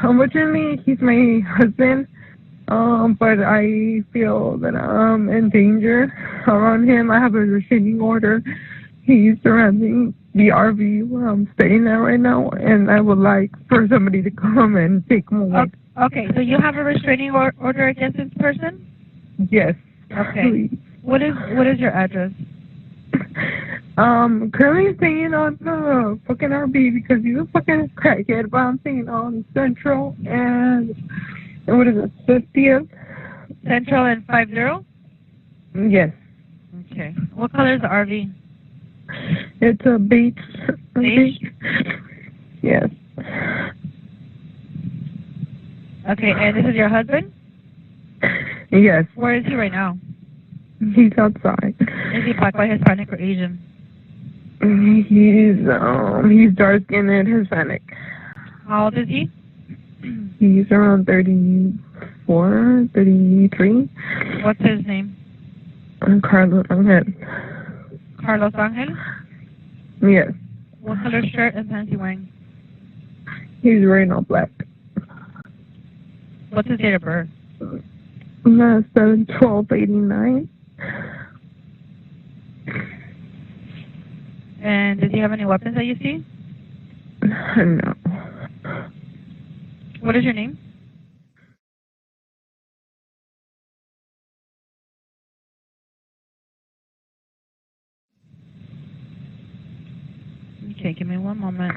Unfortunately, he's my husband. But I feel that I'm in danger around him. I have a restraining order. He's surrounding the RV where I'm staying at right now, and I would like for somebody to come and take him away. Okay, so you have a restraining order against this person? Yes. Okay. Please. What is your address? Currently staying on the fucking RV because he's a fucking crackhead, but I'm staying on Central and what is it, 50th? Central and 50? Yes. Okay. What color is the RV? It's a beige. Beige? Yes. Okay, and this is your husband? Yes. Where is he right now? He's outside. Is he black, white, Hispanic, or Asian? He's dark skinned and Hispanic. How old is he? He's around 34, 33. What's his name? Carlos Angel. Carlos Angel? Yes. What color shirt and pants is he wearing? He's wearing all black. What's his date of birth? 7/12/89. And does he have any weapons that you see? No. What is your name? Okay, give me one moment.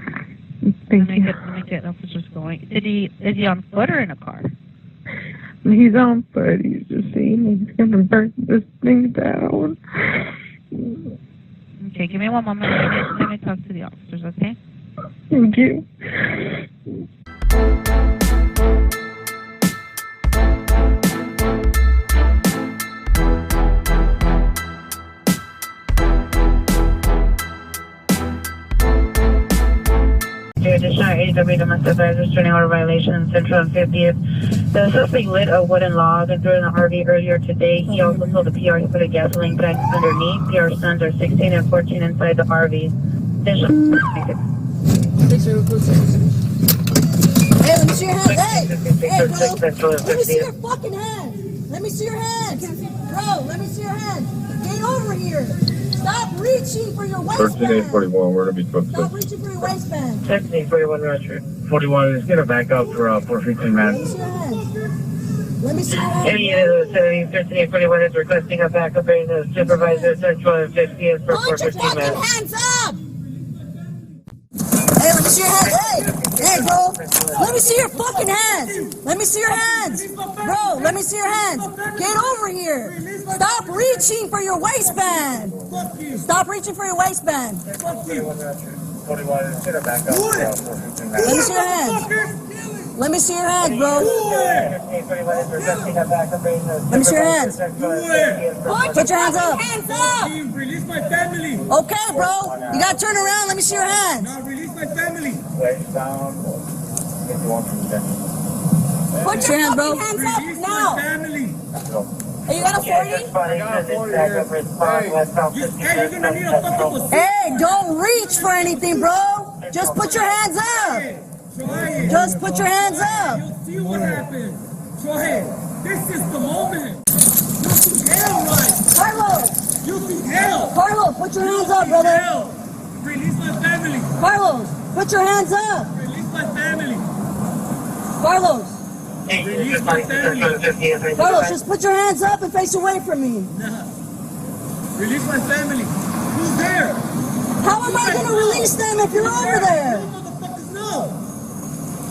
Thank you. Let me get officers going. Is he on foot or in a car? He's on foot. He's just saying he's gonna burn this thing down. Okay, give me one moment. Let me talk to the officers, okay? Thank you. Additional AW domestic violence restraining order violation in Central and 50th. The suspect lit a wooden log and threw it in the RV earlier today. He also told the PR he put a gasoline tank underneath. PR sons are 16 and 14 inside the RV. Hey, let me see your hands. Hey, bro. Let me see your fucking hands. Let me see your hands. Bro, let me see your hands. Get over here. Stop reaching for your waistband. 13-841, we're going to be close. Stop reaching for your waistband. 13-41, Roger. 41 is going to back up for 415, man. Let me see your hands. Let me see your hands. Any unit of 13-841 is requesting a backup in the supervisor Central and 50th for Put your 415, fucking man. hands up. Hey, let me see your hands. Hey, bro. Let me see your fucking hands. Let me see your hands. Bro, let me see your hands. Get over here. Stop reaching for your waistband. Stop reaching for your waistband. 41 is going to back up for 415, man. Let me see your hands. Let me see your hands, bro. Let me see your hands. Put your hands up. Release my family. Okay, bro. You gotta turn around. Let me see your hands. Now release my family. Put your hands, bro. Release my family. Hey, you got a 40? Hey, you're gonna need a fucking Hey, don't reach for anything, bro. Just put your hands up. Just put your hands up. You'll see what happens. Go ahead. This is the moment. You see hell, right? Carlos. You see hell. Carlos, put your hands up, brother. Hell. Release my family. Carlos, put your hands up. Release my family. Carlos. Release my family. Carlos, just put your hands up and face away from me. Release my family. Who's there? How am I going to release them if you're over there? You motherfuckers know.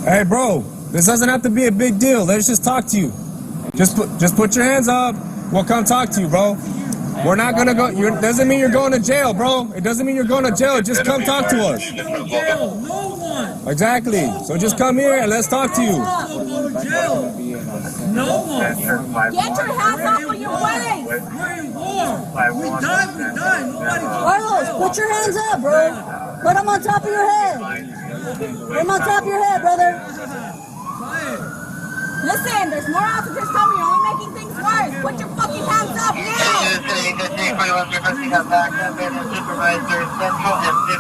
Hey, bro, this doesn't have to be a big deal. Let's just talk to you. Just put your hands up. We'll come talk to you, bro. We're not gonna go. Doesn't mean you're going to jail, bro. It doesn't mean you're going to jail. Just come talk to us. No jail. No one. Exactly. So just come here and let's talk to you. No go to jail. No one. Get your hands off of your waist. We're in war. We die. Nobody. Carlos, put your hands up, bro. Put them on top of your head. Put them on top of your head, brother. Quiet. Listen, there's more officers coming. You're only making things worse. Put your fucking hands up. stop now!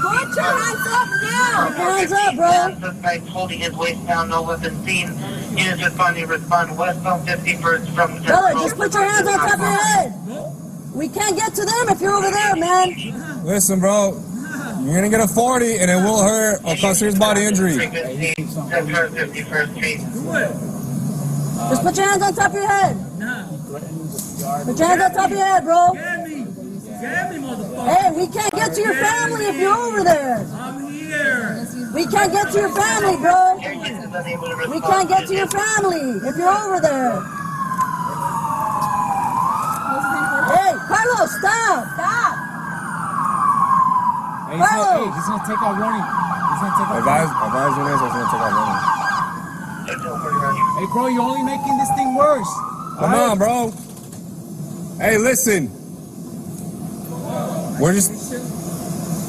Put your hands up now! Put your hands up, bro! Suspect holding his waist down, no weapon seen. Units respond westbound 51st from... Brother, just put your hands on top of your head! We can't get to them if you're over there, man! Listen, bro. You're gonna get a 40 and it will hurt or cause serious body injury. Just put your hands on top of your head! Put your hands on top of your head, bro! Get me, motherfucker. Hey, we can't get to your family if you're over there! I'm here. We can't get to your family, bro! We can't get to your family if you're over there! Hey, Carlos, stop! Stop! Hey, Carlos! he's gonna take out running. He's gonna take out running. Advise your name, so he's gonna take out running. Hey, bro, you're only making this thing worse. Come on, bro. Hey, listen. We're just...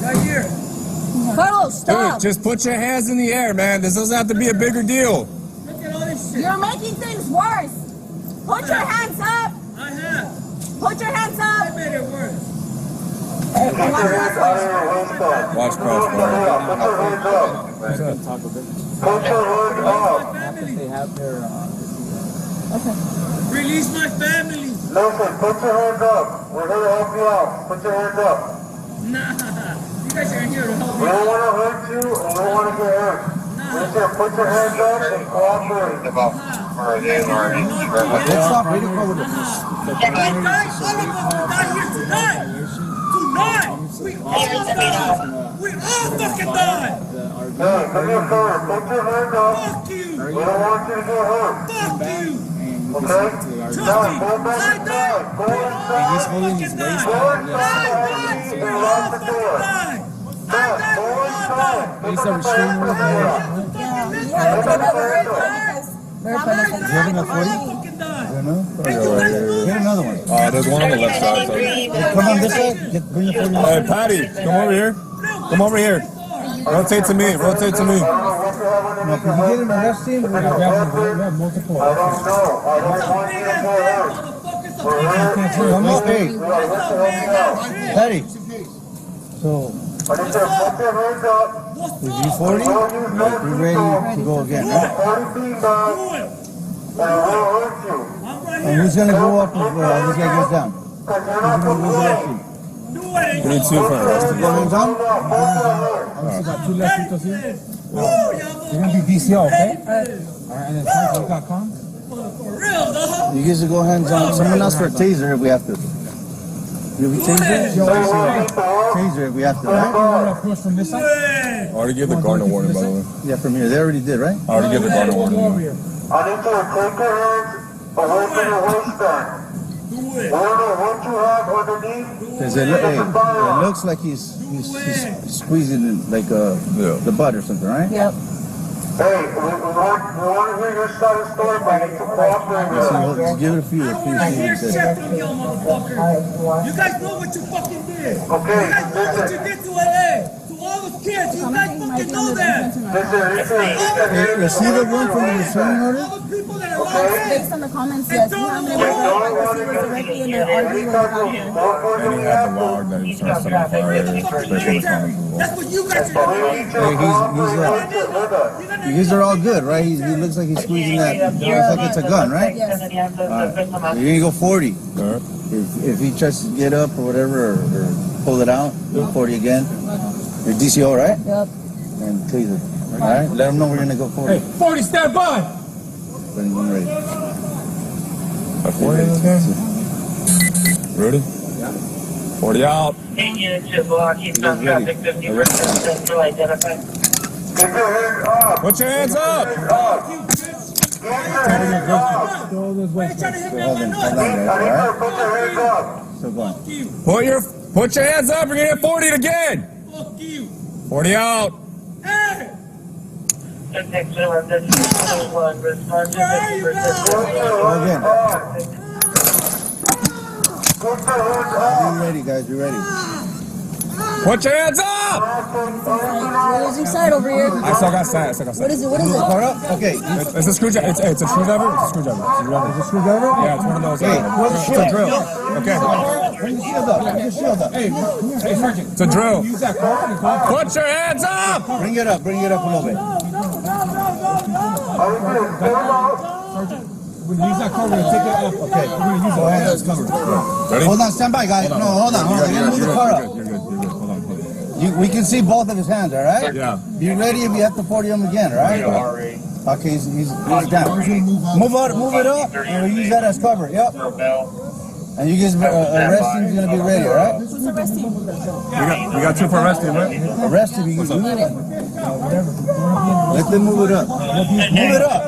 Right here. Carlos, stop! Dude, just put your hands in the air, man. This doesn't have to be a bigger deal. Look at all this shit. You're making things worse! Put your hands up! I have. Put your hands I up! made it worse. Watch crouch, bro. Put your hands up. They have their. Release my family. Listen, put your hands up. We're here to help you out. Put your hands up. Nah. You guys are here to help We me. don't want to hurt you, and we don't want to get hurt. We said put your hands up and cooperate. Let's stop waiting for the. You guys, all of us will die here tonight. Tonight. We all die. We all fucking die. Hey, come here, sir. Put your hands up. Fuck you. We don't want you to get hurt. Fuck you. Okay? Now, go back I inside. die. Go We all inside. He's holding his fucking waist die. down. Go I inside. die. We And all lock the fucking door. die. I Go die. We all die. inside. He's a restraining order. Having a 40? Get another one. There's one on the left side. So. Come on this way. Bring your 40. Hey, Patty, come over here. Come over here. Rotate to me. Rotate to me. No, if you get in the left seat, we're gonna grab him. We have multiple. I don't know. I don't want you to get hurt. Come on, hey, Patty. So, I just said put your hands up. is you 40? We're ready to go again, right? 40 feet back. And we'll hurt you. And who's gonna go up if this guy goes down? Because you're not prepared. We need two for us. Go hands on. Obviously got two left feet here. You're gonna be DCL, okay? Alright, and then you got con? You guys will go hands on. Someone else for a taser if we have to. You have a taser? Taser if we have to, You right? want to approach from this side? I already gave the Gardner warning, by the way. Yeah, from here. They already did, right? I already gave the Gardner Go over warning. here. I need you to take your hands away from your waistband. I don't know what you have underneath. Because it looks like he's squeezing it like the butt or something, right? Yep. Hey, we want to hear your side of the story, but you need to cooperate with So us. just give it a few. I don't want to hear shit from y'all motherfuckers. You guys know what you fucking did. Okay, You guys know what you did to LA. To all the kids. You guys fucking know that. Is he the one from the restraining order? All the people that are lost. Based on the comments, yes, we haven't been able to find the receivers directly in their RV when they got here. And he had the log that he was trying to set on fire. That's what you guys are doing. These are all good, right? He looks like he's squeezing that. It looks like it's a gun, right? Yes. You're gonna go 40. If he tries to get up or whatever, or pull it out, go 40 again. Your DCO, right? Yep. And taser. All right. Let him know we're gonna go 40. Hey, 40, stand by! When you're ready. Ready? 40 out. Put your hands up. Go this way. Hold on, guys. All right. So go on. Put your hands up. We're gonna hit 40 again. Fuck you. 40 out. Hey. Go again. Be ready, guys. Be ready. Put your hands up! We're losing sight over here. I still got sight. What is it? What is it? Okay. It's a screwdriver. It's a screwdriver. It's a screwdriver. Is it screwdriver? Yeah, it's one of those. Hey, where's the It's a shield? drill. Okay. Bring the shield up. Bring the shield up. Hey, Sergeant. It's a drill. Use that car and call. Put your hands up! Bring it up. Bring it up a little bit. When you use that car, we're going to take it off. Okay. We're going to use the hand that's covered. Ready? Hold on. Stand by, guys. No, hold on. Hold on. Move the car up. You're good. Hold on. We can see both of his hands, all right? Yeah. Be ready if you have to 40 him again, all right? Okay, he's down. Move it up, and we use that as cover. Yep. And you guys arresting is gonna be ready, all right? Who's arresting? We got two for arresting, right? Arresting, you can do it. Let them move it up. Move it up.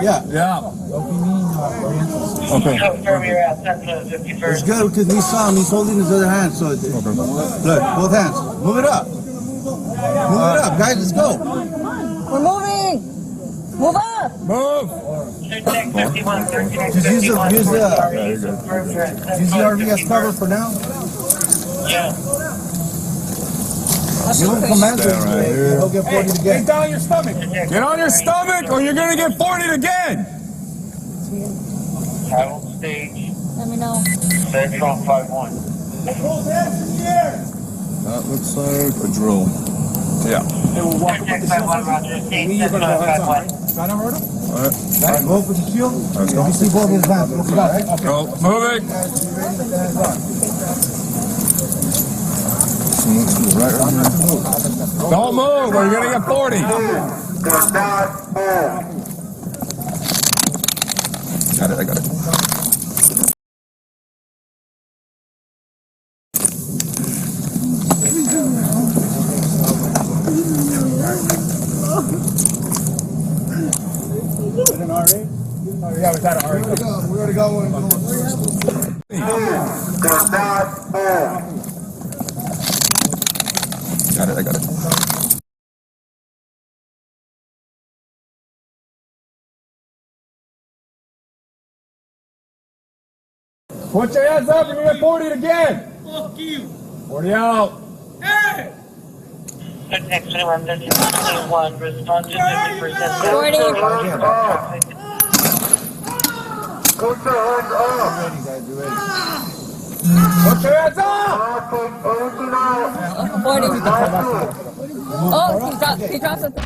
Yeah. Yeah. Okay. It's good because we saw him. He's holding his other hand. So look, both hands. Move it up. Move it up, guys. Let's go. We're moving. Move up. Move. Just use the RV as cover for now. You won't command him. He'll get 40 again. Get down on your stomach. Get on your stomach, or you're gonna get 40 again. Title stage, Let me know. Central 5-1. That looks like a drill. Yeah. All right, go for the shield. Let's go. You see both his hands. Let's go. Go. Moving. Right here. Don't move, or you're gonna get 40. Do not move. Got it. I got it. Yeah, we got it already. We already got one. Do not move. Got it. I got it. Put your hands up and you get 40 again. Fuck you. 40 out. Hey! Next 21, respond to 50%. Put your hands up. Put your hands up. Not take anything out. Oh, 40. Not do. Oh, he dropped something.